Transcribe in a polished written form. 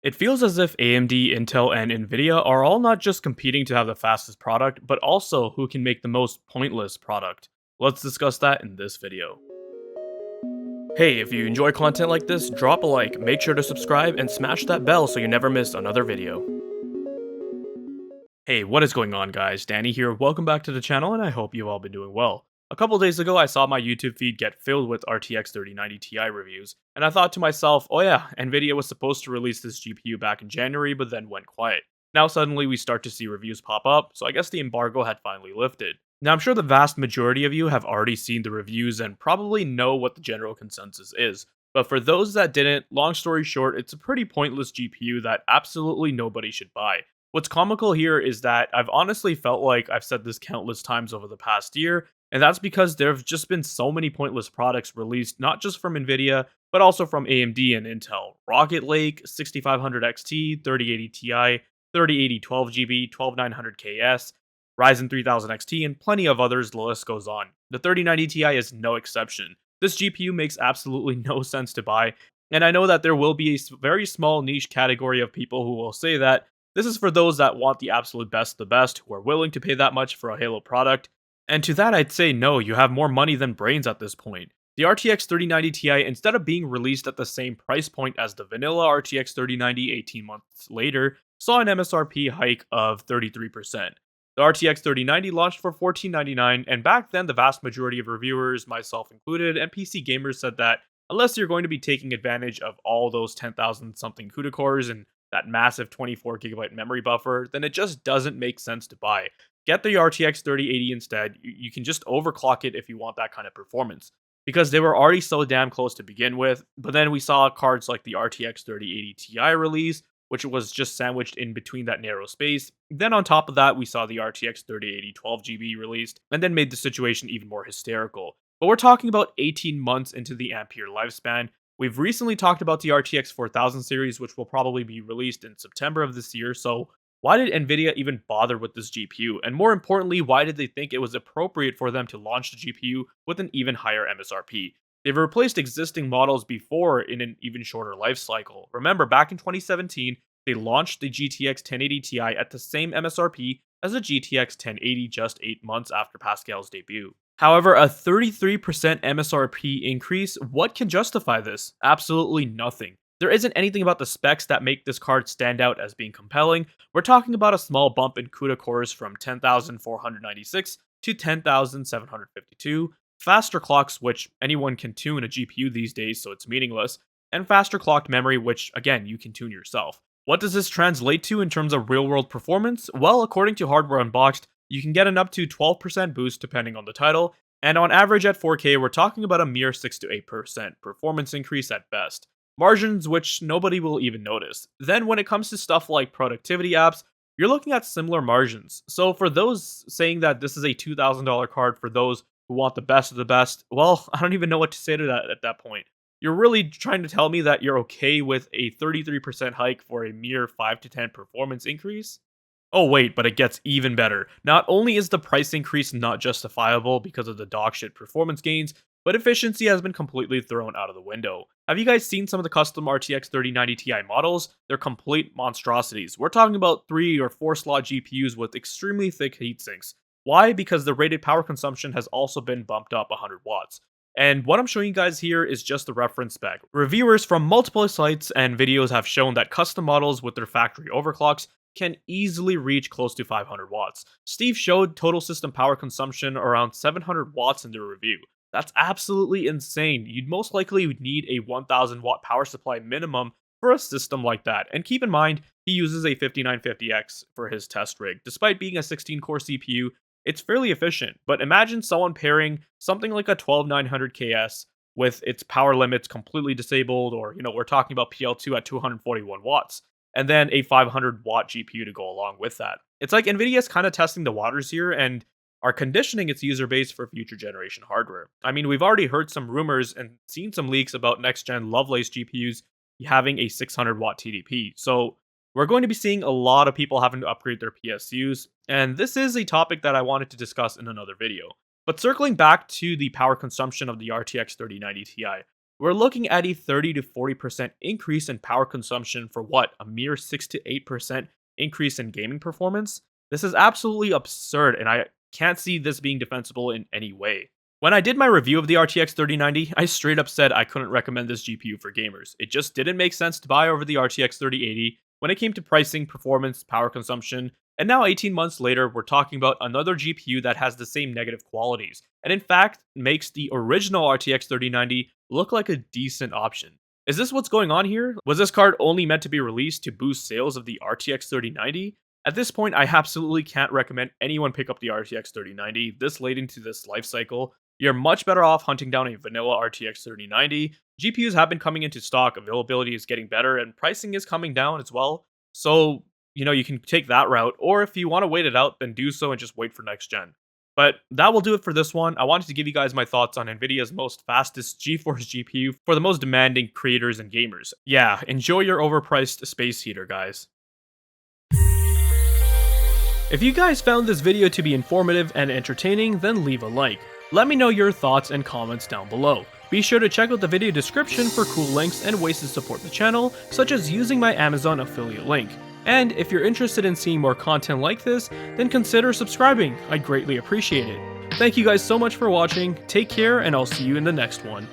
It feels as if AMD, Intel, and Nvidia are all not just competing to have the fastest product, but also who can make the most pointless product. Let's discuss that in this video. Hey, if you enjoy content like this, drop a like, make sure to subscribe, and smash that bell so you never miss another video. Hey, what is going on guys? Danny here, welcome back to the channel and I hope you've all been doing well. A couple days ago I saw my YouTube feed get filled with RTX 3090 Ti reviews, and I thought to myself, oh yeah, Nvidia was supposed to release this GPU back in January but then went quiet. Now suddenly we start to see reviews pop up, so I guess the embargo had finally lifted. Now I'm sure the vast majority of you have already seen the reviews and probably know what the general consensus is, but for those that didn't, long story short, it's a pretty pointless GPU that absolutely nobody should buy. What's comical here is that I've honestly felt like I've said this countless times over the past year, and that's because there have just been so many pointless products released, not just from Nvidia, but also from AMD and Intel. Raptor Lake, 6500 XT, 3080 Ti, 3080 12GB, 12900KS, Ryzen 3000 XT, and plenty of others, the list goes on. The 3090 Ti is no exception. This GPU makes absolutely no sense to buy, and I know that there will be a very small niche category of people who will say that this is for those that want the absolute best of the best, who are willing to pay that much for a Halo product. And to that I'd say no, you have more money than brains at this point. The RTX 3090 Ti, instead of being released at the same price point as the vanilla RTX 3090 18 months later, saw an MSRP hike of 33%. The RTX 3090 launched for $1499, and back then the vast majority of reviewers, myself included, and PC gamers said that unless you're going to be taking advantage of all those 10,000 something CUDA cores and that massive 24GB memory buffer, then it just doesn't make sense to buy. Get the RTX 3080 instead. You can just overclock it if you want that kind of performance, because they were already so damn close to begin with. But then we saw cards like the RTX 3080 Ti release, which was just sandwiched in between that narrow space. Then on top of that, we saw the RTX 3080 12GB released, and then made the situation even more hysterical. But we're talking about 18 months into the Ampere lifespan. We've recently talked about the RTX 4000 series, which will probably be released in September of this year, so why did Nvidia even bother with this GPU? And more importantly, why did they think it was appropriate for them to launch the GPU with an even higher MSRP? They've replaced existing models before in an even shorter life cycle. Remember, back in 2017, they launched the GTX 1080 Ti at the same MSRP as the GTX 1080 just 8 months after Pascal's debut. However, a 33% MSRP increase, what can justify this? Absolutely nothing. There isn't anything about the specs that make this card stand out as being compelling. We're talking about a small bump in CUDA cores from 10,496 to 10,752, faster clocks, which anyone can tune a GPU these days, so it's meaningless, and faster clocked memory, which again, you can tune yourself. What does this translate to in terms of real-world performance? Well, according to Hardware Unboxed, you can get an up to 12% boost depending on the title, and on average at 4K, we're talking about a mere 6 to 8% performance increase at best. Margins which nobody will even notice. Then when it comes to stuff like productivity apps, you're looking at similar margins. So for those saying that this is a $2,000 card for those who want the best of the best, well, I don't even know what to say to that at that point. You're really trying to tell me that you're okay with a 33% hike for a mere 5 to 10 performance increase? Oh wait, but it gets even better. Not only is the price increase not justifiable because of the dogshit performance gains, but efficiency has been completely thrown out of the window. Have you guys seen some of the custom RTX 3090 Ti models? They're complete monstrosities. We're talking about 3 or 4 slot GPUs with extremely thick heatsinks. Why? Because the rated power consumption has also been bumped up 100 watts. And what I'm showing you guys here is just the reference spec. Reviewers from multiple sites and videos have shown that custom models with their factory overclocks can easily reach close to 500 watts. Steve showed total system power consumption around 700 watts in their review. That's absolutely insane. You'd most likely need a 1000 watt power supply minimum for a system like that. And keep in mind, he uses a 5950X for his test rig. Despite being a 16 core CPU, it's fairly efficient, but imagine someone pairing something like a 12900KS with its power limits completely disabled, or we're talking about PL2 at 241 watts, and then a 500 watt GPU to go along with that. It's like Nvidia is kind of testing the waters here and are conditioning its user base for future generation hardware. I mean, we've already heard some rumors and seen some leaks about next-gen Lovelace GPUs having a 600 watt TDP, so we're going to be seeing a lot of people having to upgrade their PSUs, and this is a topic that I wanted to discuss in another video. But circling back to the power consumption of the RTX 3090 Ti, we're looking at a 30 to 40% increase in power consumption for what, a mere 6 to 8% increase in gaming performance? This is absolutely absurd, and I can't see this being defensible in any way. When I did my review of the RTX 3090, I straight up said I couldn't recommend this GPU for gamers. It just didn't make sense to buy over the RTX 3080 when it came to pricing, performance, power consumption, and now 18 months later, we're talking about another GPU that has the same negative qualities, and in fact, makes the original RTX 3090 look like a decent option. Is this what's going on here? Was this card only meant to be released to boost sales of the RTX 3090? At this point, I absolutely can't recommend anyone pick up the RTX 3090 this late into this life cycle. You're much better off hunting down a vanilla RTX 3090. GPUs have been coming into stock, availability is getting better, and pricing is coming down as well. So, you can take that route, or if you want to wait it out, then do so and just wait for next gen. But that will do it for this one. I wanted to give you guys my thoughts on Nvidia's most fastest GeForce GPU for the most demanding creators and gamers. Yeah, enjoy your overpriced space heater, guys. If you guys found this video to be informative and entertaining, then leave a like. Let me know your thoughts and comments down below. Be sure to check out the video description for cool links and ways to support the channel, such as using my Amazon affiliate link. And if you're interested in seeing more content like this, then consider subscribing. I'd greatly appreciate it. Thank you guys so much for watching, take care, and I'll see you in the next one.